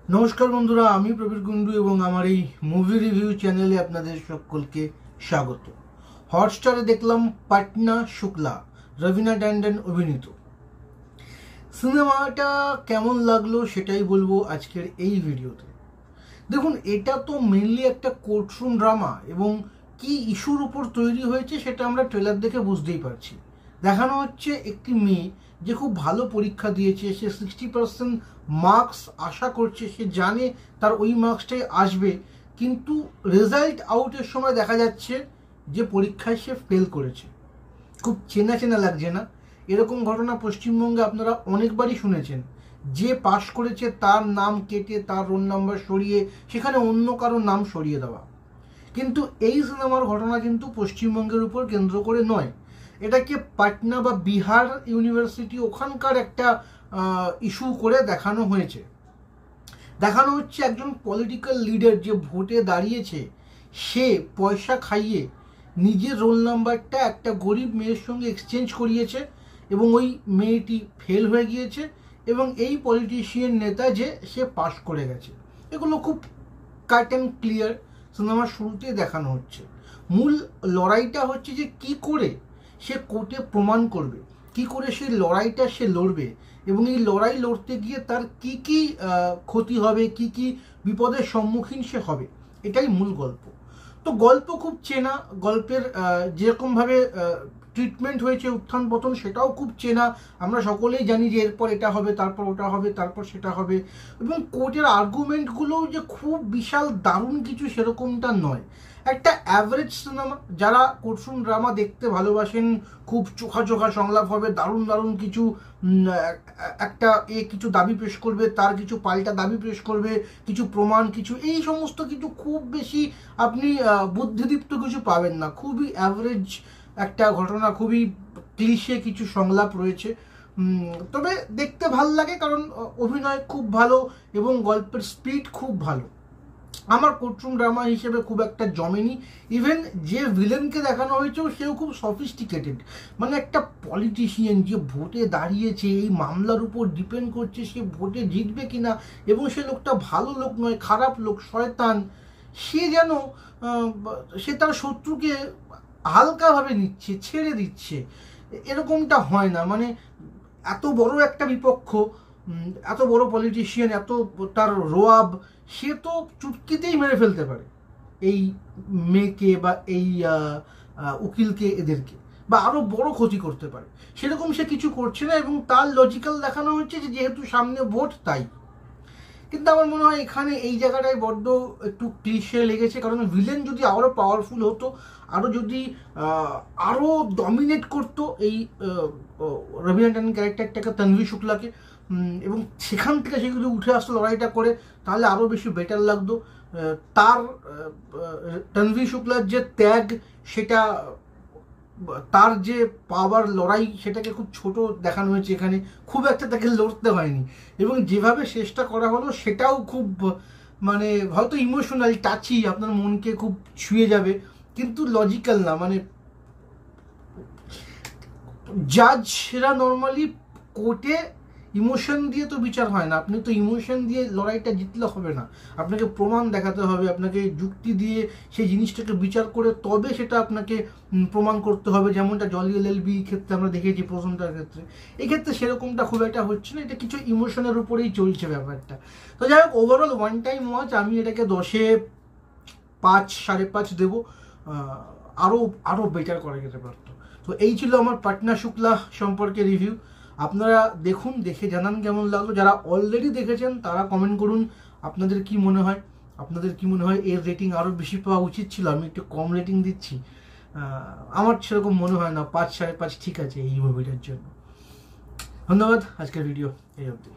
नमस्कार बंधुरा आमी प्रबीर कुंडू एवं आमार এই মুভি রিভিউ চ্যানেলে আপনাদের সকলকে স্বাগত। হটস্টারে দেখলাম পাটনা শুক্লা রবিনা ট্যান্ডন অভিনীত সিনেমাটা কেমন লাগলো সেটাই বলবো আজকের এই ভিডিওতে। দেখুন, এটা তো মেইনলি একটা কোর্টরুম ড্রামা এবং কি ইস্যুর উপর তৈরি হয়েছে সেটা আমরা ট্রেলার দেখে বুঝতেই পারছি। দেখানো হচ্ছে একটি মেয়ে যে খুব ভালো পরীক্ষা দিয়েছে, সে 60% মার্কস আশা করছে, সে জানে তার ওই মার্কসটাই আসবে, কিন্তু রেজাল্ট আউটের সময় দেখা যাচ্ছে যে পরীক্ষায় সে ফেল করেছে। খুব চেনা চেনা লাগছে না? এরকম ঘটনা পশ্চিমবঙ্গে আপনারা অনেকবারই শুনেছেন, যে পাশ করেছে তার নাম কেটে তার রোল নাম্বার সরিয়ে সেখানে অন্য কারো নাম সরিয়ে দেওয়া। কিন্তু এই সিনেমার ঘটনা কিন্তু পশ্চিমবঙ্গের উপর কেন্দ্র করে নয়, এটাকে পাটনা বা বিহার ইউনিভার্সিটি ওখানকার একটা ইস্যু করে দেখানো হয়েছে। দেখানো হচ্ছে একজন পলিটিক্যাল লিডার যে ভোটে দাঁড়িয়েছে, সে পয়সা খাইয়ে নিজের রোল নাম্বারটা একটা গরিব মেয়ের সঙ্গে এক্সচেঞ্জ করিয়েছে এবং ওই মেয়েটি ফেল হয়ে গিয়েছে এবং এই পলিটিশিয়ান নেতা যে সে পাশ করে গেছে। এগুলো খুব কাট অ্যান্ড ক্লিয়ার সিনেমার শুরুতেই দেখানো হচ্ছে। মূল লড়াইটা হচ্ছে যে কি করে সে কোর্টে প্রমাণ করবে, কি করে সেই লড়াইটা সে লড়বে এবং এই লড়াই লড়তে গিয়ে তার কি কি ক্ষতি হবে, কি কি বিপদের সম্মুখীন সে হবে, এটাই মূল গল্প। তো গল্প খুব চেনা, গল্পের যেরকমভাবে ট্রিটমেন্ট হয়েছে, উত্থান পতন, সেটাও খুব চেনা। আমরা সকলেই জানি যে এরপর এটা হবে, তারপর ওটা হবে, তারপর সেটা হবে, এবং কোর্টের আর্গুমেন্টগুলোও যে খুব বিশাল দারুণ কিছু সেরকমটা নয়। একটা অ্যাভারেজ সিনেমা। যারা কোর্টরুম ড্রামা দেখতে ভালোবাসেন, খুব চোখা চোখা সংলাপ হবে, দারুণ দারুণ কিছু একটা কিছু দাবি পেশ করবে, তার কিছু পাল্টা দাবি পেশ করবে, কিছু প্রমাণ, কিছু এই সমস্ত কিছু খুব বেশি আপনি বুদ্ধিদীপ্ত কিছু পাবেন না। খুবই অ্যাভারেজ একটা ঘটনা, খুবই ক্লিশে কিছু সংলাপ রয়েছে, তবে দেখতে ভাল লাগে কারণ অভিনয় খুব ভালো এবং গল্পের স্পিড খুব ভালো। আমার কোর্টরুম ড্রামা হিসেবে খুব একটা জমেনি। ইভেন যে ভিলেনকে দেখানো হয়েছে সেও খুব সফিস্টিকেটেড, মানে একটা পলিটিশিয়ান যে ভোটে দাঁড়িয়েছে, এই মামলার উপর ডিপেন্ড করছে সে ভোটে জিতবে কিনা, এবং সে লোকটা ভালো লোক নয়, খারাপ লোক, শয়তান। সে যেন সে তার শত্রুকে হালকাভাবে নিচ্ছে, ছেড়ে দিচ্ছে, এরকমটা হয় না। মানে এত বড় একটা বিপক্ষ, এত বড় পলিটিশিয়ান, এত তার রোয়াব, সে তো চুটকিতেই মেরে ফেলতে পারে এই মেয়েকে বা এই উকিলকে, এদেরকে, বা আরো বড় ক্ষতি করতে পারে। সেরকম সে কিছু করছে না এবং তার লজিক্যাল দেখানো হচ্ছে যে যেহেতু সামনে ভোট তাই। কিন্তু আমার মনে হয় এখানে এই জায়গাটায় বড্ড একটু ক্লিশে লেগেছে, কারণ ভিলেন যদি আরও পাওয়ারফুল হতো, আরও যদি আরও ডমিনেট করতো এই রবিনা ট্যান্ডন ক্যারেক্টারটাকে, তানভি শুক্লাকে, এবং সেখান থেকে সে যদি উঠে আসতো লড়াইটা করে, তাহলে আরও বেশি বেটার লাগতো। তার তানভি শুক্লার যে ত্যাগ, সেটা, তার যে পাওয়ার লড়াই, সেটাকে খুব ছোট দেখানো হয়েছে এখানে, খুব একটা তাকে লড়তে হয়নি, এবং যেভাবে শেষটা করা হলো সেটাও খুব, মানে হয়তো ইমোশনাল, টাচি, আপনার মনকে খুব ছুঁয়ে যাবে, কিন্তু লজিক্যাল না। মানে জাজরা নর্মালি কোর্টে ইমোশন দিয়ে তো বিচার হয় না, আপনি তো ইমোশন দিয়ে লড়াইটা জিতলে হবে না, আপনাকে প্রমাণ দেখাতে হবে, আপনাকে যুক্তি দিয়ে সেই জিনিসটাকে বিচার করে তবে সেটা আপনাকে প্রমাণ করতে হবে, যেমনটা জলি এলএলবি ক্ষেত্রে আমরা দেখেছি, প্রথমটার ক্ষেত্রে। এই ক্ষেত্রে সেরকমটা খুব একটা হচ্ছে না, এটা কিছু ইমোশনের উপরেই চলছে ব্যাপারটা। তো যাই হোক, ওভারঅল ওয়ান টাইম ওয়াচ, আমি এটাকে 10-এ 5, 5.5 দেবো। আরও আরও বেটার করা যেতে পারতো। তো এই ছিল আমার পাটনা শুক্লা সম্পর্কে রিভিউ। আপনারা দেখুন, দেখে জানান কেমন লাগলো। যারা অলরেডি দেখেছেন তারা কমেন্ট করুন আপনাদের কি মনে হয়, এর রেটিং আরও বেশি পাওয়া উচিত ছিল, আমি একটু কম রেটিং দিচ্ছি। আমার সেরকম মনে হয় না, 5, 5.5 ঠিক আছে এই মুভিটার জন্য। ধন্যবাদ, আজকের ভিডিও এই অবধি।